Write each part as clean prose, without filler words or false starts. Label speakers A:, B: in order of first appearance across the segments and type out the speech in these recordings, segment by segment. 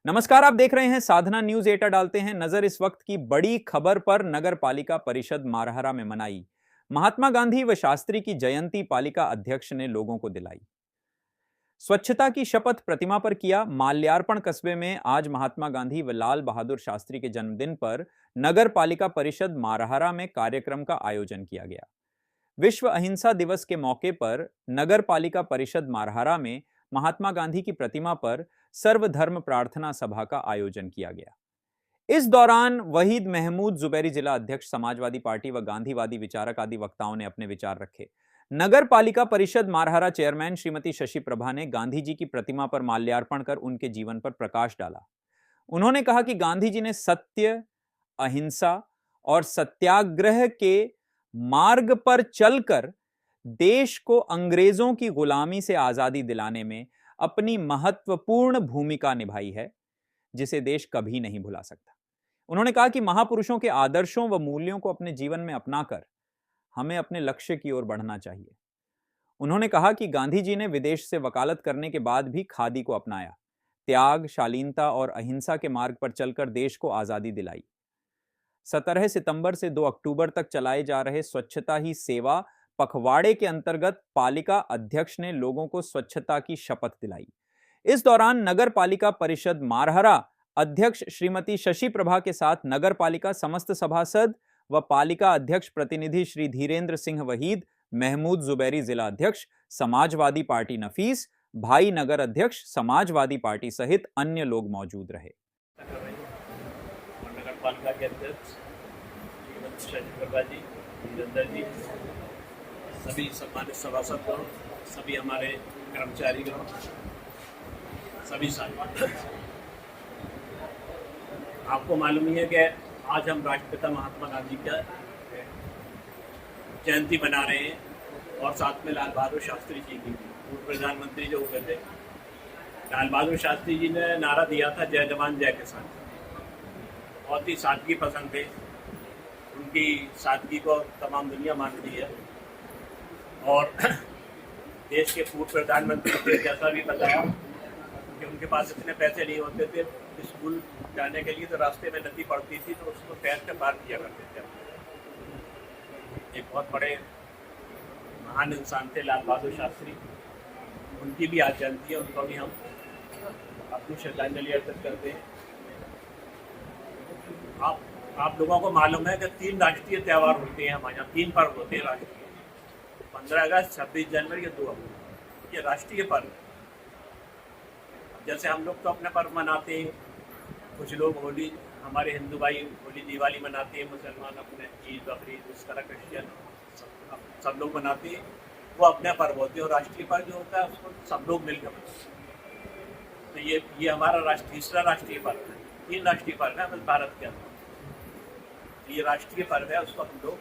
A: नमस्कार, आप देख रहे हैं साधना न्यूज। एटा डालते हैं नजर इस वक्त की बड़ी खबर पर। नगर पालिका परिषद मारहरा में मनाई महात्मा गांधी व शास्त्री की जयंती। पालिका अध्यक्ष ने लोगों को दिलाई स्वच्छता की शपथ। प्रतिमा पर किया माल्यार्पण। कस्बे में आज महात्मा गांधी व लाल बहादुर शास्त्री के जन्मदिन पर नगर पालिका परिषद मारहरा में कार्यक्रम का आयोजन किया गया। विश्व अहिंसा दिवस के मौके पर नगर पालिका परिषद मारहरा में महात्मा गांधी की प्रतिमा पर सर्वधर्म प्रार्थना सभा का आयोजन किया गया। इस दौरान वहीद महमूद जुबैरी, जिला अध्यक्ष समाजवादी पार्टी व गांधीवादी विचारक आदि वक्ताओं ने अपने विचार रखे। नगर पालिका परिषद मारहरा चेयरमैन श्रीमती शशि प्रभा ने गांधी जी की प्रतिमा पर माल्यार्पण कर उनके जीवन पर प्रकाश डाला। उन्होंने कहा कि गांधी जी ने सत्य, अहिंसा और सत्याग्रह के मार्ग पर चलकर देश को अंग्रेजों की गुलामी से आजादी दिलाने में अपनी महत्वपूर्ण भूमिका निभाई है, जिसे देश कभी नहीं भुला सकता। उन्होंने कहा कि महापुरुषों के आदर्शों व मूल्यों को अपने जीवन में अपनाकर हमें अपने लक्ष्य की ओर बढ़ना चाहिए। उन्होंने कहा कि गांधी जी ने विदेश से वकालत करने के बाद भी खादी को अपनाया, त्याग, शालीनता और अहिंसा के मार्ग पर चलकर देश को आजादी दिलाई। 17 सितंबर से 2 अक्टूबर तक चलाए जा रहे स्वच्छता ही सेवा पखवाड़े के अंतर्गत पालिका अध्यक्ष ने लोगों को स्वच्छता की शपथ दिलाई। इस दौरान नगर पालिका परिषद मारहरा अध्यक्ष श्रीमती शशि प्रभा के साथ नगर पालिका समस्त सभासद व पालिका अध्यक्ष प्रतिनिधि श्री धीरेन्द्र सिंह वहीद, महमूद जुबैरी जिला अध्यक्ष समाजवादी पार्टी नफीस, भाई नगर अध्यक्ष समाजवादी पार्टी सहित अन्य लोग मौजूद रहे।
B: नगर पालिका के अध्यक्ष श्रीमती शशि प्रभा जी, धीरेन्द्र जी, सभी सम्मानित सभासदगण, सभी हमारे कर्मचारीगण, सभी साथी, आपको मालूम ही है कि आज हम राष्ट्रपिता महात्मा गांधी का जयंती मना रहे हैं और साथ में लाल बहादुर शास्त्री जी की, पूर्व प्रधानमंत्री जो हुए थे। लाल बहादुर शास्त्री जी ने नारा दिया था, जय जवान जय किसान। बहुत ही सादगी पसंद थे, उनकी सादगी को तमाम दुनिया मानती है। और देश के पूर्व प्रधानमंत्री थे, जैसा भी बताया कि उनके पास इतने पैसे नहीं होते थे, स्कूल जाने के लिए तो रास्ते में नदी पड़ती थी तो उसको पैर से पार किया करते थे। एक बहुत बड़े महान इंसान थे लाल बहादुर शास्त्री, उनकी भी आज जयंती है, उनको भी हम अपनी श्रद्धांजलि अर्पित करते हैं। आप लोगों को मालूम है कि 3 राष्ट्रीय त्यौहार होते हैं हमारे यहाँ, 3 पर्व होते हैं राष्ट्रीय, 15 अगस्त, 26 जनवरी और 2 अक्टूबर। ये राष्ट्रीय पर्व। जैसे हम लोग तो अपने पर्व मनाते हैं, कुछ लोग होली, हमारे हिंदू भाई होली दिवाली मनाते हैं, मुसलमान अपने ईद बकरीद, इस तरह क्रिश्चियन सब लोग मनाते हैं, वो अपने पर्व होते हैं। और राष्ट्रीय पर्व जो होता है उसको सब लोग मिलकर मनाते हैं। तो ये हमारा तीसरा राष्ट्रीय पर्व है। 3 राष्ट्रीय पर्व है भारत के अंदर, ये राष्ट्रीय पर्व है, उसको हम लोग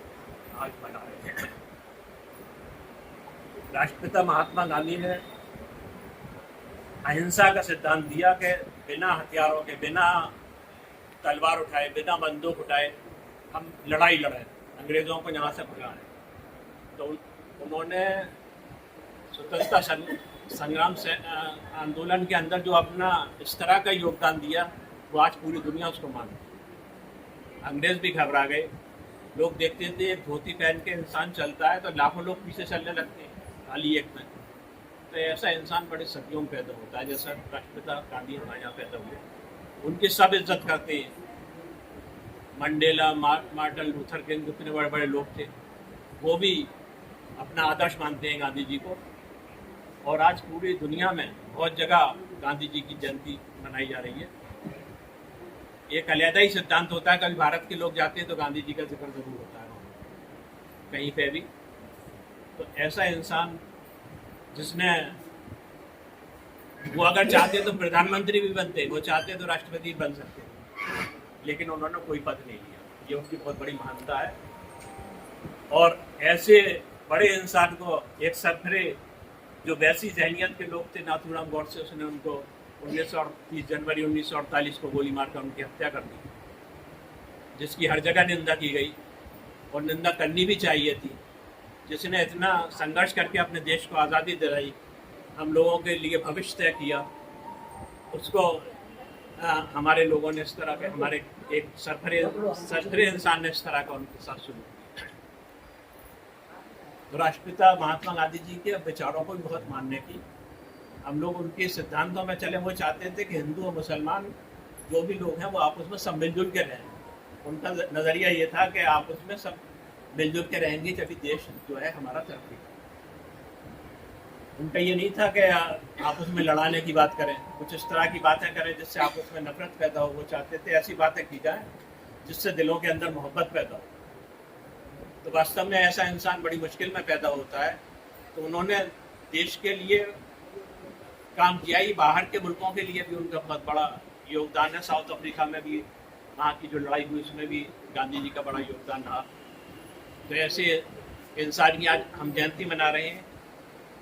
B: आज मना रहे हैं। राष्ट्रपिता महात्मा गांधी ने अहिंसा का सिद्धांत दिया कि बिना हथियारों के, बिना तलवार उठाए, बिना बंदूक उठाए हम लड़ाई लड़ें, अंग्रेज़ों को यहाँ से भगाएं। तो उन्होंने स्वतंत्रता संग्राम से आंदोलन के अंदर जो अपना इस तरह का योगदान दिया, वो आज पूरी दुनिया उसको मानती है। अंग्रेज़ भी घबरा गए। लोग देखते थे एक धोती पहन के इंसान चलता है तो लाखों लोग पीछे चलने लगते हैं खाली एक में। तो ऐसा इंसान बड़े सदियों में पैदा होता है, जैसा राष्ट्रपिता गांधी हमारे यहाँ पैदा हुए। उनकी सब इज्जत करते हैं। मंडेला, मार्टिन लूथर किंग, जितने बड़े बड़े लोग थे, वो भी अपना आदर्श मानते हैं गांधी जी को। और आज पूरी दुनिया में बहुत जगह गांधी जी की जयंती मनाई जा रही है। एक अलग ही सिद्धांत होता है, कभी भारत के लोग जाते हैं तो गांधी जी का जिक्र जरूर होता है कहीं पे भी। तो ऐसा इंसान जिसने, वो अगर चाहते तो प्रधानमंत्री भी बनते, वो चाहते तो राष्ट्रपति बन सकते, लेकिन उन्होंने कोई पद नहीं लिया। ये उनकी बहुत बड़ी महानता है। और ऐसे बड़े इंसान को एक सरफरे जो वैसी जहनियत के लोग थे, नाथूराम गॉडसे, उसने उनको 30 जनवरी 1948 को गोली मारकर उनकी हत्या कर दी, जिसकी हर जगह निंदा की गई और निंदा करनी भी चाहिए थी। जिसने इतना संघर्ष करके अपने देश को आज़ादी दिलाई, हम लोगों के लिए भविष्य तय किया, उसको हमारे लोगों ने इस तरह के, हमारे एक सरफरे इंसान ने इस तरह का उनके साथ शुरू। तो राष्ट्रपिता महात्मा गांधी जी के विचारों को भी बहुत मानने की, हम लोग उनके सिद्धांतों में चले। वो चाहते थे कि हिंदू और मुसलमान जो भी लोग हैं वो आपस में सब मिलजुल के रहें। उनका नज़रिया ये था कि आपस में सब मिलजुल के रहेंगे तभी देश जो है हमारा तरक्की। उनका ये नहीं था कि आपस में लड़ाने की बात करें, कुछ इस तरह की बातें करें जिससे आपस में नफरत पैदा हो। वो चाहते थे ऐसी बातें की जाए जिससे दिलों के अंदर मोहब्बत पैदा हो। तो वास्तव में ऐसा इंसान बड़ी मुश्किल में पैदा होता है। तो उन्होंने देश के लिए काम किया ही, बाहर के मुल्कों के लिए भी उनका बहुत बड़ा योगदान है। साउथ अफ्रीका में भी वहाँ की जो लड़ाई हुई उसमें भी गांधी जी का बड़ा योगदान रहा। तो ऐसे इंसान की आज हम जयंती मना रहे हैं।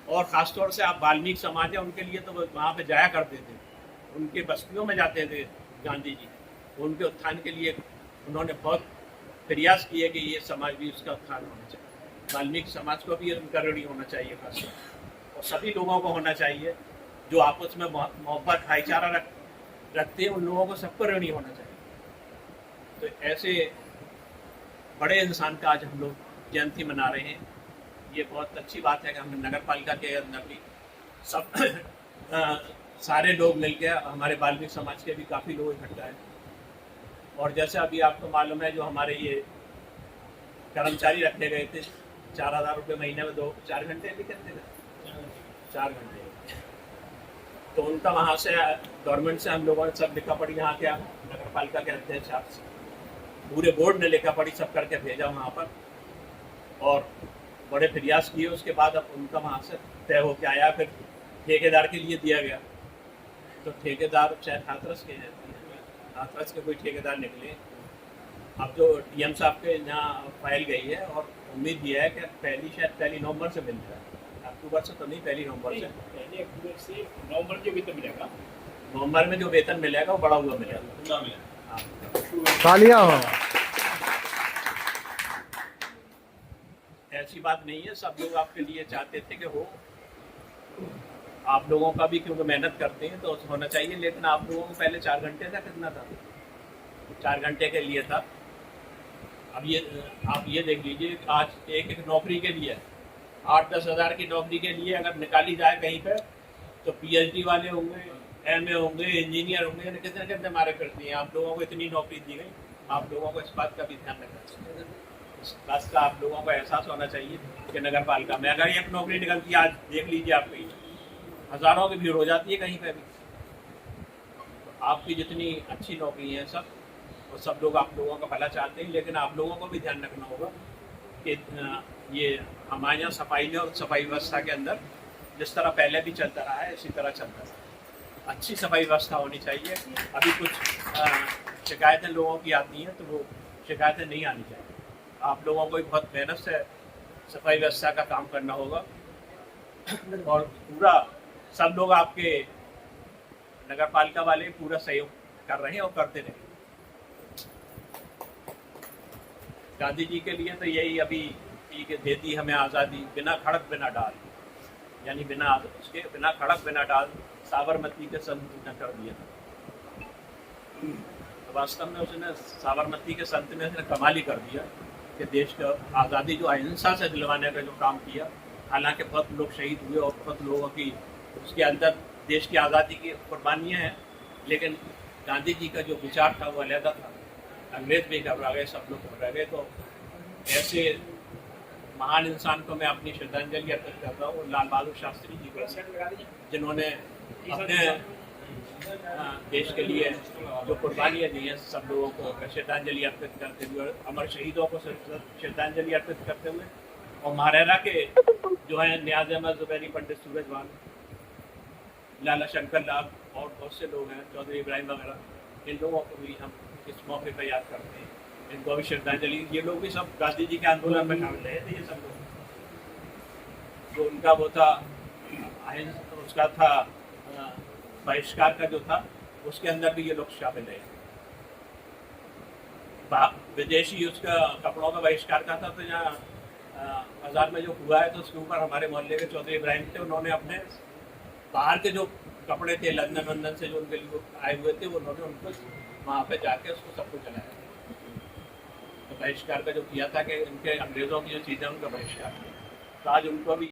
B: और ख़ासतौर से आप वाल्मीकि समाज है उनके लिए तो वहाँ पे जाया करते थे, उनके बस्तियों में जाते थे गांधी जी। उनके उत्थान के लिए उन्होंने बहुत प्रयास किए कि ये समाज भी उसका उत्थान होना चाहिए। वाल्मीकि समाज को भी उनका ऋणी होना चाहिए खासतौर, और सभी लोगों को होना चाहिए जो आपस में मोहब्बत भाईचारा रखते हैं। उन लोगों को सबको ऋणी होना चाहिए। तो ऐसे बड़े इंसान का आज हम लोग जयंती मना रहे हैं। ये बहुत अच्छी बात है कि हमने नगर पालिका के अंदर भी सब सारे लोग मिलकर, हमारे वाल्मीकि समाज के भी काफ़ी लोग इकट्ठा हैं। और जैसे अभी आपको मालूम है जो हमारे ये कर्मचारी रखे गए थे 4,000 रुपये महीने में 4 घंटे भी करते थे, 4 घंटे। तो उनका वहाँ से गवर्नमेंट से हम लोगों ने सब लिखा पड़ी, यहाँ के नगर पालिका के अध्यक्ष आपसे पूरे बोर्ड ने लिखा पड़ी सब करके भेजा वहाँ पर, और बड़े प्रयास किए। उसके बाद अब उनका वहाँ से तय होके आया, फिर ठेकेदार के लिए दिया गया। तो ठेकेदार शायद हाथरस के हैं, हाथरस के कोई ठेकेदार निकले। अब जो डीएम साहब के यहाँ फाइल गई है और उम्मीद ये है कि पहली नवंबर से मिल जाए। अक्टूबर से तो नहीं, पहली नवंबर से।
C: पहले अक्टूबर से नवंबर जो वेतन मिलेगा,
B: नवंबर में जो वेतन मिलेगा वो बड़ा हुआ मिलेगा।
D: तालियां।
B: ऐसी बात नहीं है, सब लोग आपके लिए चाहते थे कि हो। आप लोगों का भी क्योंकि मेहनत करते हैं तो होना चाहिए। लेकिन आप लोगों को पहले 4 घंटे था, कितना था? 4 घंटे के लिए था। अब ये आप ये देख लीजिए, आज एक नौकरी के लिए 8-10 हज़ार की नौकरी के लिए अगर निकाली जाए कहीं पर तो पीएचडी वाले होंगे, एमए होंगे, इंजीनियर होंगे, कितने कितने मारे करती हैं। आप लोगों को इतनी नौकरी दी गई, आप लोगों को इस बात का भी ध्यान रखना चाहिए। इस बात का आप लोगों को एहसास होना चाहिए कि नगर पालिका में अगर एक नौकरी निकलती है, आज देख लीजिए आप कहीं हज़ारों की भीड़ हो जाती है कहीं पर भी। तो आपकी जितनी अच्छी नौकरी है सब, और सब लोग आप लोगों का भला चाहते हैं। लेकिन आप लोगों को भी ध्यान रखना होगा कि ये हमारे यहाँ सफाई में और सफाई व्यवस्था के अंदर जिस तरह पहले भी चलता रहा है इसी तरह चलता रहा। अच्छी सफाई व्यवस्था होनी चाहिए। अभी कुछ शिकायतें लोगों की आती हैं तो वो शिकायतें नहीं आनी चाहिए। आप लोगों को भी बहुत मेहनत से सफाई व्यवस्था का काम करना होगा, और पूरा सब लोग आपके नगर पालिका वाले पूरा सहयोग कर रहे हैं और करते रहे। गांधी जी के लिए तो यही अभी दे दी हमें आज़ादी बिना खड़क बिना डाल, यानी बिना खड़क बिना डाल साबरमती के संत ने कर दिया। तो वास्तव में उसने साबरमती के संत ने उसने कमाल ही कर दिया कि देश का आज़ादी जो अहिंसा से दिलवाने का जो काम किया। हालांकि बहुत लोग शहीद हुए और बहुत लोगों की उसके अंदर देश की आज़ादी की कुर्बानियाँ हैं, लेकिन गांधी जी का जो विचार था वो अलग था। अंग्रेज भी घबरा गए, सब लोग घबरा गए। तो ऐसे महान इंसान को मैं अपनी श्रद्धांजलि अर्पित करता हूँ, लाल बहादुर शास्त्री जी को, जिन्होंने अपने देश के लिए जो कुर्बानियाँ दी हैं। सब लोगों को श्रद्धांजलि अर्पित करते हुए, अमर शहीदों को श्रद्धांजलि अर्पित करते हुए, और महाराणा के जो है नियाज़ अहमद ज़ुबैरी, पंडित सूरजभान, लाला शंकर लाल और बहुत से लोग हैं, चौधरी इब्राहिम वगैरह, इन लोगों को भी हम इस मौके पर याद करते हैं। इनको भी श्रद्धांजलि। ये लोग भी सब गांधी जी के आंदोलन में शामिल रहे थे। ये सब लोग जो उनका वो था उसका था बहिष्कार का जो था, उसके अंदर भी ये लोग शामिल रहे। विदेशी उसका कपड़ों का बहिष्कार का था, तो यहाँ बाजार में जो हुआ है तो उसके ऊपर हमारे मोहल्ले के चौधरी इब्राहिम थे, उन्होंने अपने बाहर के जो कपड़े थे लंदन वंदन से जो उनके लोग आए हुए थे, उन्होंने उनको वहाँ पे जाके उसको सबको चलाया। तो बहिष्कार का जो किया था कि इनके अंग्रेज़ों की जो चीज़ें उनका बहिष्कार किया, तो आज उनको भी